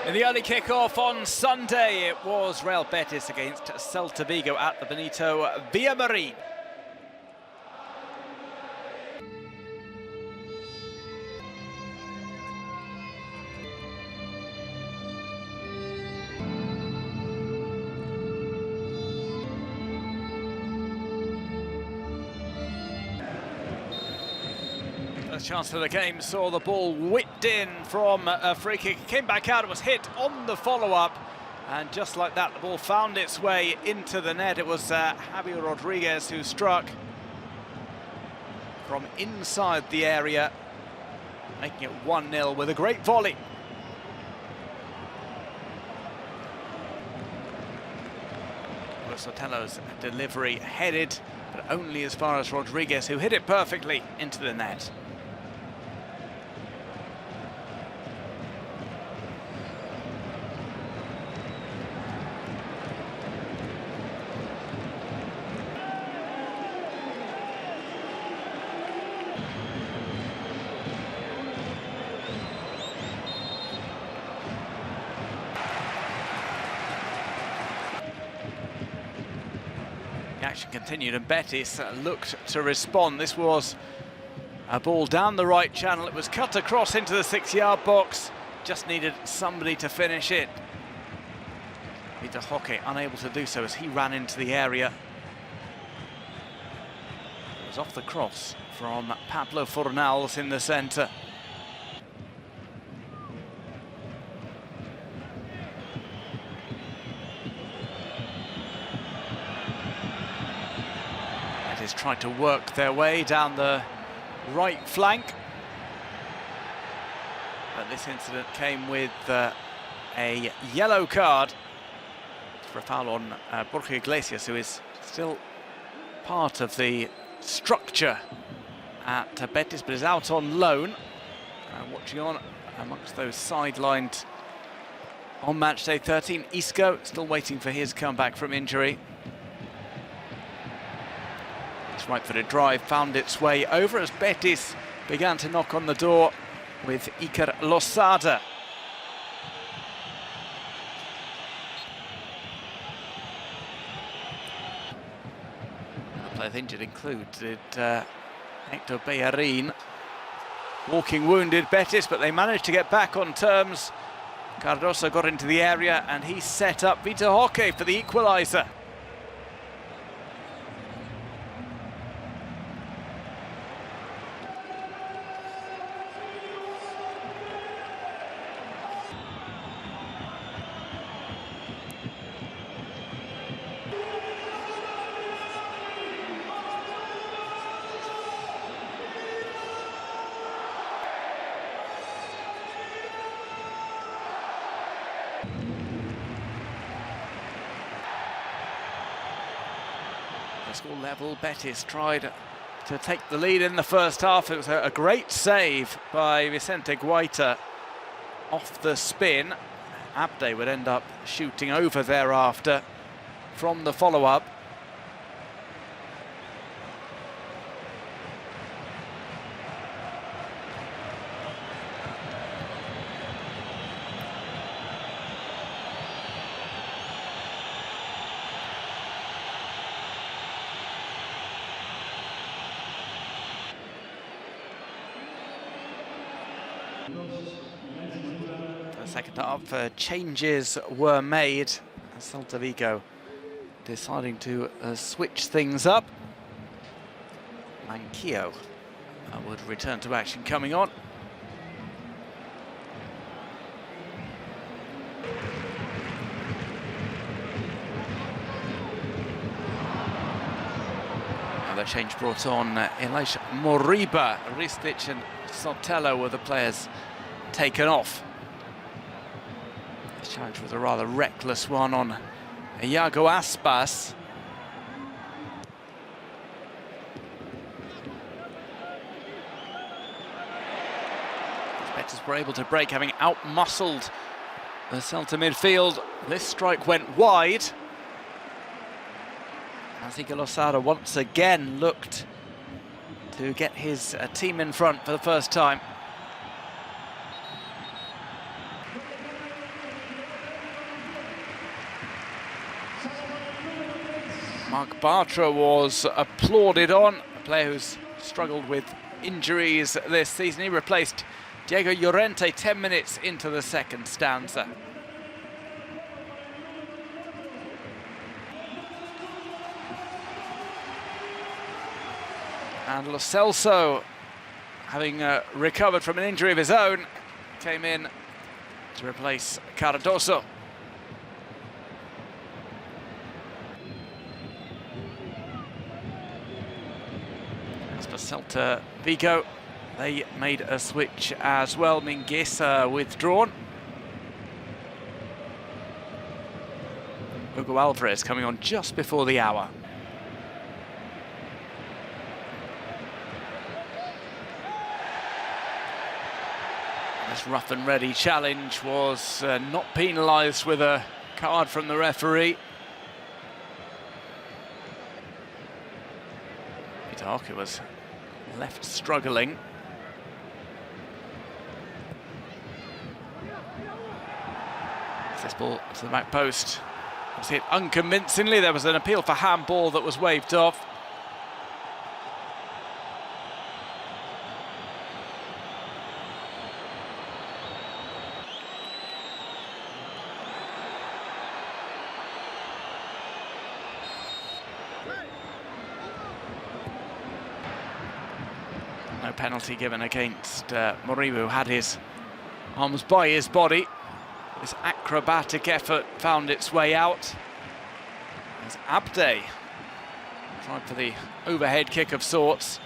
In the early kick-off on Sunday, it was Real Betis against Celta Vigo at the Benito Villamarín. The chance for the game saw the ball whipped in from a free kick. It came back out, it was hit on the follow-up, and just like that the ball found its way into the net. It was Javier Rodriguez who struck from inside the area, making it 1-0 with a great volley. Sotelo's delivery headed, but only as far as Rodriguez, who hit it perfectly into the net. Action continued and Betis looked to respond. This was a ball down the right channel. It was cut across into the 6-yard box. Just needed somebody to finish it. Vigo unable to do so as he ran into the area. It was off the cross from Pablo Fornals in the centre. Tried to work their way down the right flank, but this incident came with a yellow card for a foul on Borja Iglesias, who is still part of the structure at Betis, but is out on loan. Watching on amongst those sidelined on Matchday 13, Isco still waiting for his comeback from injury. Right-footed drive found its way over as Betis began to knock on the door with Iker Losada. The players injured included Hector Bellerin. Walking wounded Betis, but they managed to get back on terms. Cardoso got into the area and he set up Vigo for the equaliser. Score level, Betis tried to take the lead in the first half. It was a great save by Vicente Guaita off the spin. Abde would end up shooting over thereafter from the follow-up. The second half, changes were made. Celta Vigo deciding to switch things up. Manquillo would return to action coming on. Another change brought on Elisha Moriba. Ristic and Sotelo were the players taken off. This challenge was a rather reckless one on Iago Aspas. Betis were able to break, having out-muscled the Celta midfield. This strike went wide. Iker Losada once again looked to get his team in front for the first time. Mark Bartra was applauded on, a player who's struggled with injuries this season. He replaced Diego Llorente 10 minutes into the second stanza. And Lo Celso, having recovered from an injury of his own, came in to replace Cardoso. As for Celta Vigo, they made a switch as well. Mingueza withdrawn. Hugo Alvarez coming on just before the hour. This rough and ready challenge was not penalised with a card from the referee. Peter was left struggling. This ball to the back post was hit unconvincingly. There was an appeal for handball that was waved off. No penalty given against Moriba, who had his arms by his body. This acrobatic effort found its way out. As Abde tried for the overhead kick of sorts.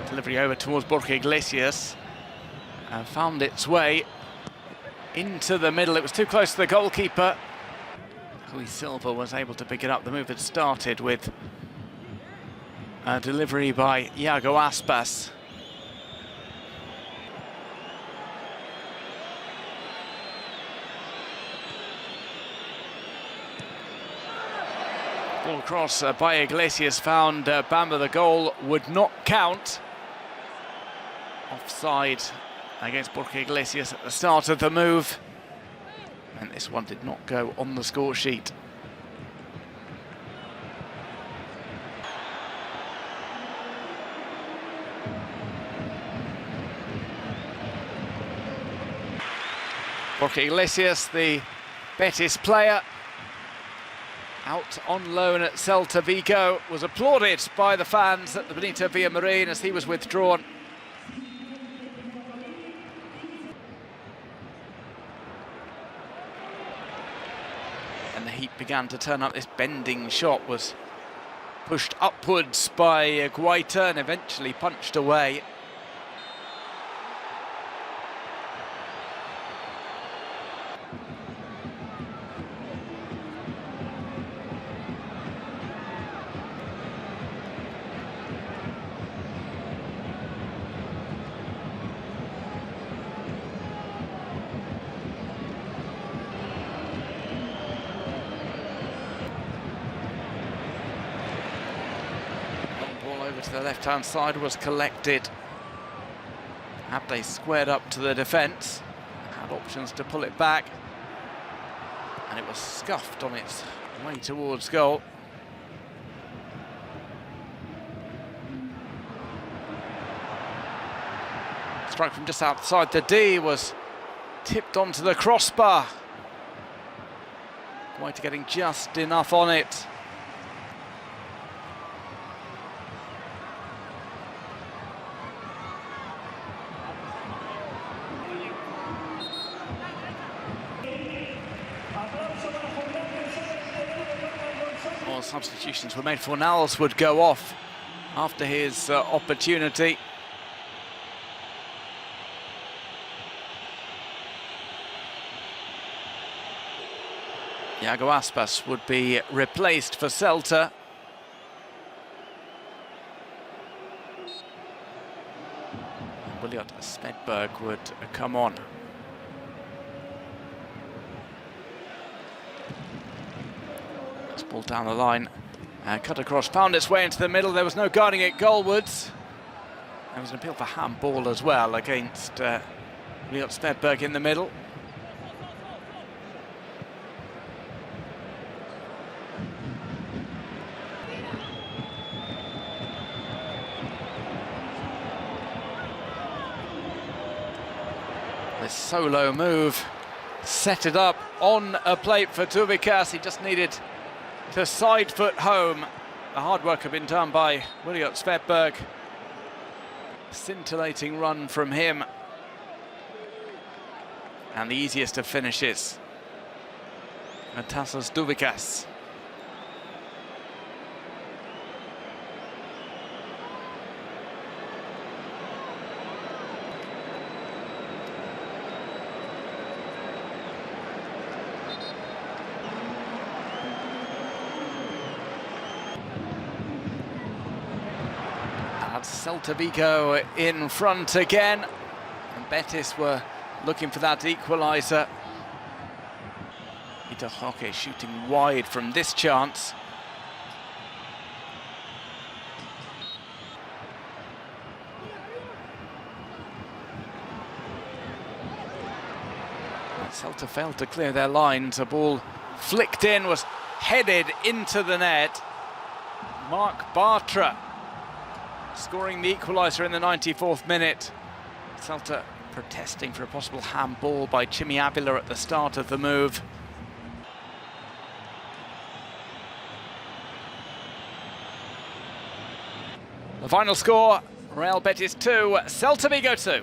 Delivery over towards Borja Iglesias. And found its way into the middle. It was too close to the goalkeeper. Rui Silva was able to pick it up. The move had started with a delivery by Iago Aspas. Ball across by Iglesias found Bamba. The goal would not count. Offside against Borja Iglesias at the start of the move. And this one did not go on the score sheet. Borja Iglesias, the Betis player, out on loan at Celta Vigo, was applauded by the fans at the Benito Villamarín as he was withdrawn. And the heat began to turn up. This bending shot was pushed upwards by Guaita and eventually punched away. To the left-hand side was collected. Abde squared up to the defence, had options to pull it back, and it was scuffed on its way towards goal. Strike from just outside the D was tipped onto the crossbar. Guaita getting just enough on it. Substitutions were made. Fornals would go off after his opportunity. Iago Aspas would be replaced for Celta. Williot Smedberg would come on. Ball down the line Cut across, found its way into the middle. There was no guarding it goalwards. There was an appeal for handball as well against Riot Svedberg in the middle. This solo move set it up on a plate for Tuvikas. He just needed to side foot home. The hard work had been done by Riot Svedberg. Scintillating run from him. And the easiest of finishes. Tassos Tuvikas. Celta Vigo in front again, and Betis were looking for that equaliser. Peter Roque shooting wide from this chance. Celta failed to clear their lines. A ball flicked in, was headed into the net. Mark Bartra scoring the equaliser in the 94th minute. Celta protesting for a possible handball by Chimi Avila at the start of the move. The final score, Real Betis 2, Celta Vigo 2.